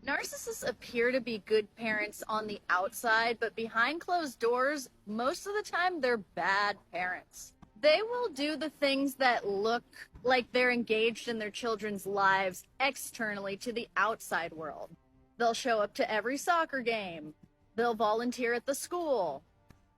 Narcissists appear to be good parents on the outside, but behind closed doors, most of the time they're bad parents. They will do the things that look like they're engaged in their children's lives externally to the outside world. They'll show up to every soccer game. They'll volunteer at the school.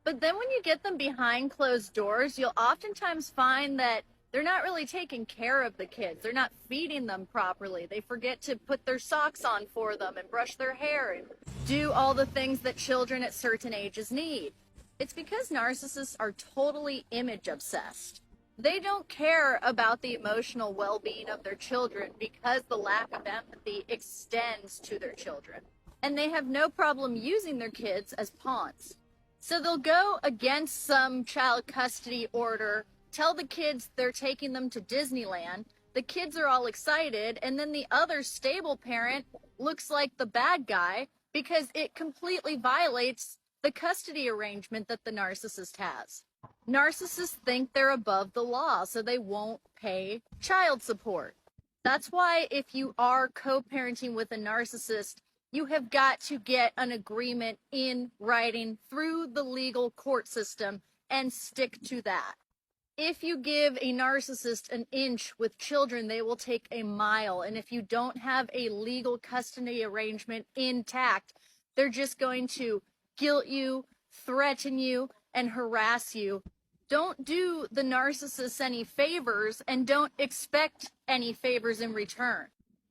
But then when you get them behind closed doors, you'll oftentimes find that they're not really taking care of the kids. They're not feeding them properly. They forget to put their socks on for them and brush their hair and do all the things that children at certain ages need. It's because narcissists are totally image obsessed. They don't care about the emotional well-being of their children because the lack of empathy extends to their children. And they have no problem using their kids as pawns. So they'll go against some child custody order, tell the kids they're taking them to Disneyland. The kids are all excited, and then the other stable parent looks like the bad guy because it completely violates the custody arrangement that the narcissist has. Narcissists think they're above the law, so they won't pay child support. That's why if you are co-parenting with a narcissist, you have got to get an agreement in writing through the legal court system and stick to that. If you give a narcissist an inch with children, they will take a mile. And if you don't have a legal custody arrangement intact, they're just going to guilt you, threaten you, and harass you. Don't do the narcissist any favors and don't expect any favors in return.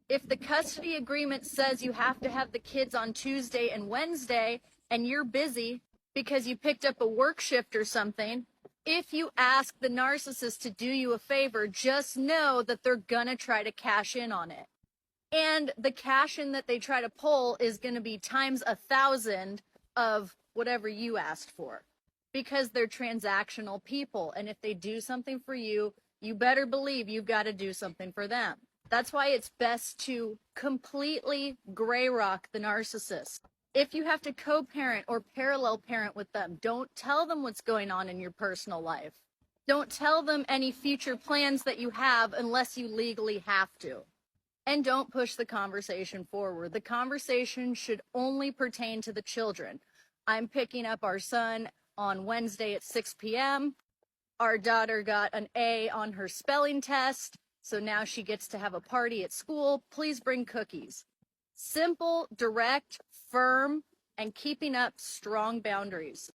If the custody agreement says you have to have the kids on Tuesday and Wednesday and you're busy because you picked up a work shift or something, if you ask the narcissist to do you a favor, just know that they're gonna try to cash in on it. And the cash in that they try to pull is gonna be times 1,000 of whatever you asked for, because they're transactional people. And if they do something for you, you better believe you've got to do something for them. That's why it's best to completely gray rock the narcissist. If you have to co-parent or parallel parent with them, don't tell them what's going on in your personal life. Don't tell them any future plans that you have unless you legally have to. And don't push the conversation forward. The conversation should only pertain to the children. I'm picking up our son on Wednesday at 6 p.m. Our daughter got an A on her spelling test, so now she gets to have a party at school. Please bring cookies. Simple, direct, firm, and keeping up strong boundaries.